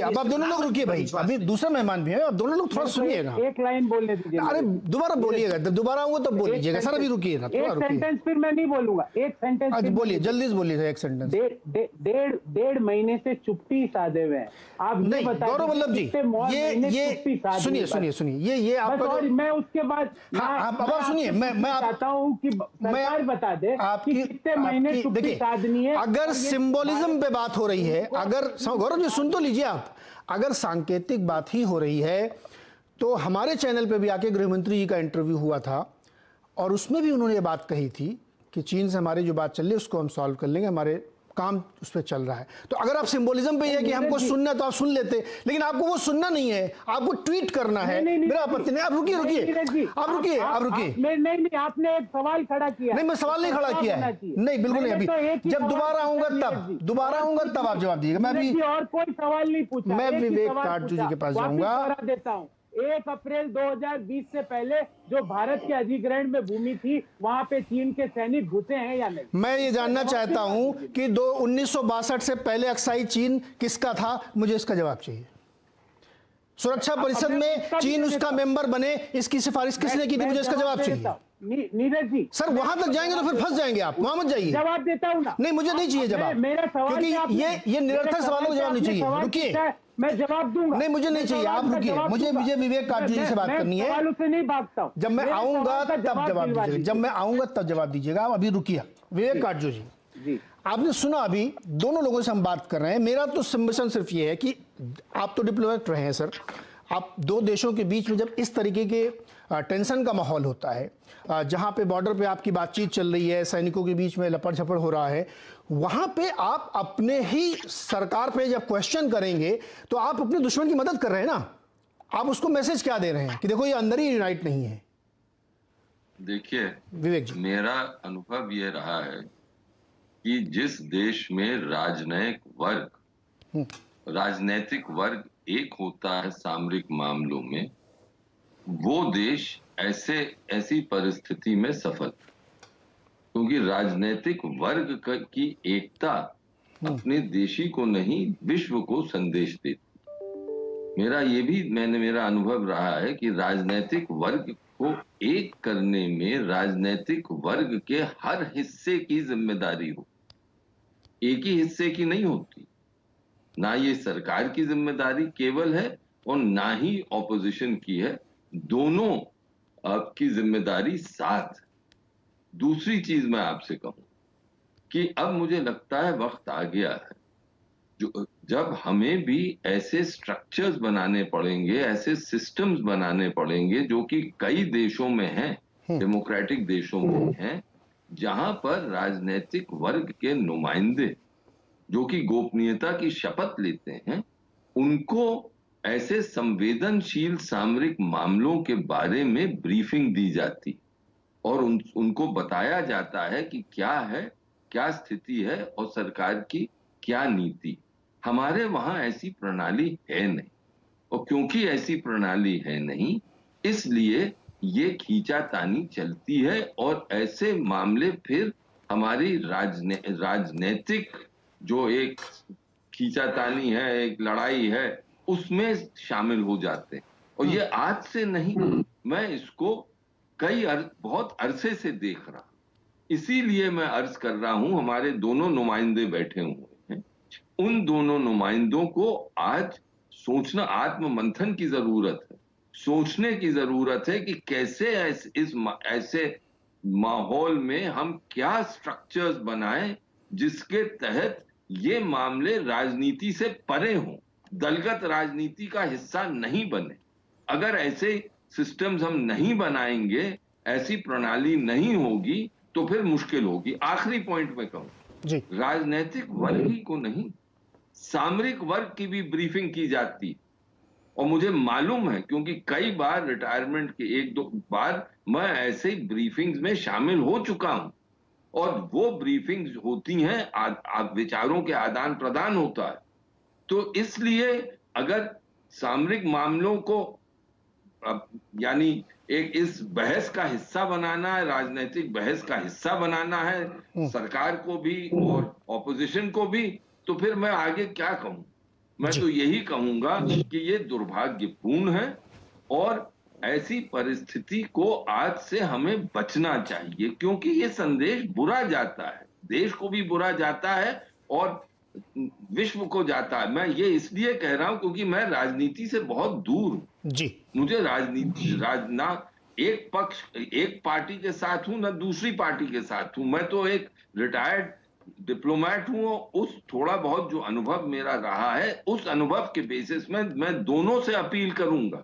अब आप दोनों लोग रुकिए भाई, अभी दूसरा मेहमान भी है, आप दोनों लोग थोड़ा सुनिएगा। एक लाइन बोलने दीजिए। अरे दोबारा बोलिएगा, जब दोबारा आऊंगा तब बोल लीजिएगा सर, अभी रुकिए ना, थोड़ा एक रुकिए। सेंटेंस फिर मैं नहीं बोलूंगा, एक सेंटेंस आज बोलिए, जल्दी से बोलिए एक सेंटेंस। डेढ़ महीने से चुप्पी साधे हुए हैं आप। नहीं गौरव वल्लभ जी, ये सुनिए, ये आपका, मैं उसके बाद आप सुनिए, मैं चाहता हूँ कि सरकार बता दे कि कितने महीने चुप्पी साधनी है। अगर सिंबोलिज्म पे बात हो रही है, अगर गौरव जी सुन तो लीजिए आप, अगर सांकेतिक बात ही हो रही है तो हमारे चैनल पे भी आके गृहमंत्री जी का इंटरव्यू हुआ था और उसमें भी उन्होंने ये बात कही थी कि चीन से हमारी जो बात चल रही है उसको हम सॉल्व कर लेंगे, हमारे काम उस पर चल रहा है। तो अगर आप सिंबोलिज्म पे है कि हमको सुनना है तो आप सुन लेते, लेकिन आपको वो सुनना नहीं है, आपको ट्वीट करना है, मेरा आपत्ति नहीं। आप रुकिए आप रुकिए। नहीं, आपने एक सवाल खड़ा किया। नहीं, मैं सवाल नहीं खड़ा किया है, नहीं बिल्कुल नहीं। अभी जब दोबारा आऊंगा तब आप जवाब दीजिएगा। मैं भी और कोई सवाल नहीं पूछा, मैं विवेक काटजू जी के पास जाऊंगा। देता हूँ 1 अप्रैल 2020 से पहले जो भारत के अधिग्रहण में भूमि थी वहां पे चीन के सैनिक घुसे हैं या नहीं? मैं ये जानना चाहता हूं कि 1962 से पहले अक्साई चीन किसका था, मुझे इसका जवाब चाहिए। सुरक्षा परिषद में चीन उसका मेंबर बने, इसकी सिफारिश किसने की थी, मुझे इसका जवाब चाहिए। नीरज जी सर वहां तक जाएंगे तो फिर फंस जाएंगे आप, वहां मत जाइए। जवाब देता हूं ना। नहीं मुझे नहीं चाहिए जवाब, क्योंकि ये निरर्थक सवालों का जवाब नहीं चाहिए। रुकिए, मैं जवाब दूंगा। नहीं मुझे नहीं चाहिए, आप रुकिए, मुझे विवेक काटजू जी से बात करनी है। सवालों से नहीं भागता हूं। जब मैं आऊंगा तब जवाब दीजिएगा, जब मैं आऊंगा तब जवाब दीजिएगा। आप अभी रुकिए। विवेक काटजू जी, आपने सुना, अभी दोनों लोगों से हम बात कर रहे हैं। मेरा तो सबमिशन सिर्फ ये है कि आप तो डिप्लोमेट रहे हैं सर, आप दो देशों के बीच में जब इस तरीके के टेंशन का माहौल होता है, जहां पे बॉर्डर पे आपकी बातचीत चल रही है, सैनिकों के बीच में लपड़ झपड़ हो रहा है, वहां पे आप अपने ही सरकार पे जब क्वेश्चन करेंगे तो आप अपने दुश्मन की मदद कर रहे हैं ना। आप उसको मैसेज क्या दे रहे हैं कि देखो ये अंदर ही यूनाइट नहीं है। देखिए विवेक जी, मेरा अनुभव ये रहा है कि जिस देश में राजनैतिक वर्ग एक होता है सामरिक मामलों में, वो देश ऐसी परिस्थिति में सफल, क्योंकि राजनीतिक वर्ग की एकता अपने देशी को नहीं विश्व को संदेश देती। मेरा अनुभव रहा है कि राजनीतिक वर्ग को एक करने में राजनीतिक वर्ग के हर हिस्से की जिम्मेदारी हो, एक ही हिस्से की नहीं होती। ना ये सरकार की जिम्मेदारी केवल है और ना ही ऑपोजिशन की है, दोनों आपकी जिम्मेदारी साथ। दूसरी चीज मैं आपसे कहूं कि अब मुझे लगता है वक्त आ गया है जब हमें भी ऐसे स्ट्रक्चर्स बनाने पड़ेंगे, ऐसे सिस्टम्स बनाने पड़ेंगे जो कि कई देशों में हैं, डेमोक्रेटिक देशों में हैं, जहां पर राजनीतिक वर्ग के नुमाइंदे जो कि गोपनीयता की शपथ लेते हैं, उनको ऐसे संवेदनशील सामरिक मामलों के बारे में ब्रीफिंग दी जाती और उनको बताया जाता है कि क्या स्थिति है और सरकार की क्या नीति। हमारे वहां ऐसी प्रणाली है नहीं, और क्योंकि ऐसी प्रणाली है नहीं, इसलिए ये खींचातानी चलती है और ऐसे मामले फिर हमारी राजनीतिक जो एक खींचातानी है, एक लड़ाई है, उसमें शामिल हो जाते हैं। और ये आज से नहीं, मैं इसको बहुत अरसे से देख रहा हूं। इसीलिए मैं अर्ज कर रहा हूं, हमारे दोनों नुमाइंदे बैठे हुए हैं, उन दोनों नुमाइंदों को आज सोचना, आत्म मंथन की जरूरत है, सोचने की जरूरत है कि कैसे ऐसे माहौल में हम क्या स्ट्रक्चर्स बनाएं जिसके तहत ये मामले राजनीति से परे हों, दलगत राजनीति का हिस्सा नहीं बने। अगर ऐसे सिस्टम्स हम नहीं बनाएंगे, ऐसी प्रणाली नहीं होगी, तो फिर मुश्किल होगी। आखिरी पॉइंट में कहूं, राजनीतिक वर्ग ही को नहीं, सामरिक वर्ग की भी ब्रीफिंग की जाती, और मुझे मालूम है क्योंकि कई बार रिटायरमेंट के 1-2 बार मैं ऐसे ब्रीफिंग्स में शामिल हो चुका हूं, और वो ब्रीफिंग्स होती हैं, विचारों के आदान प्रदान होता है। तो इसलिए अगर सामरिक मामलों को यानी एक इस बहस का हिस्सा बनाना है, राजनीतिक बहस का हिस्सा बनाना है सरकार को भी और ऑपोजिशन को भी, तो फिर मैं आगे क्या कहूं। मैं तो यही कहूंगा कि ये दुर्भाग्यपूर्ण है और ऐसी परिस्थिति को आज से हमें बचना चाहिए, क्योंकि ये संदेश बुरा जाता है, देश को भी बुरा जाता है और विश्व को जाता है। मैं ये इसलिए कह रहा हूं क्योंकि मैं राजनीति से बहुत दूर हूं जी। मुझे राजनीति ना एक पक्ष एक पार्टी के साथ हूं ना दूसरी पार्टी के साथ हूं। मैं तो एक रिटायर्ड डिप्लोमेट हूं। उस थोड़ा बहुत जो अनुभव मेरा रहा है उस अनुभव के बेसिस में मैं दोनों से अपील करूंगा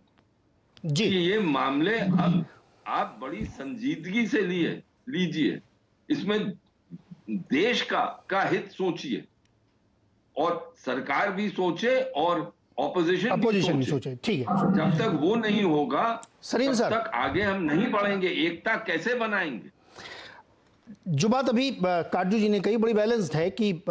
जी। कि ये मामले अब आप बड़ी संजीदगी से लीजिए, इसमें देश का हित सोचिए और सरकार भी सोचे और अपोजिशन भी सोचे। ठीक है, जब तक वो नहीं होगा सलीम तब तक आगे हम नहीं बढ़ेंगे, एकता कैसे बनाएंगे। जो बात अभी काटजू जी ने कही बड़ी बैलेंस्ड है कि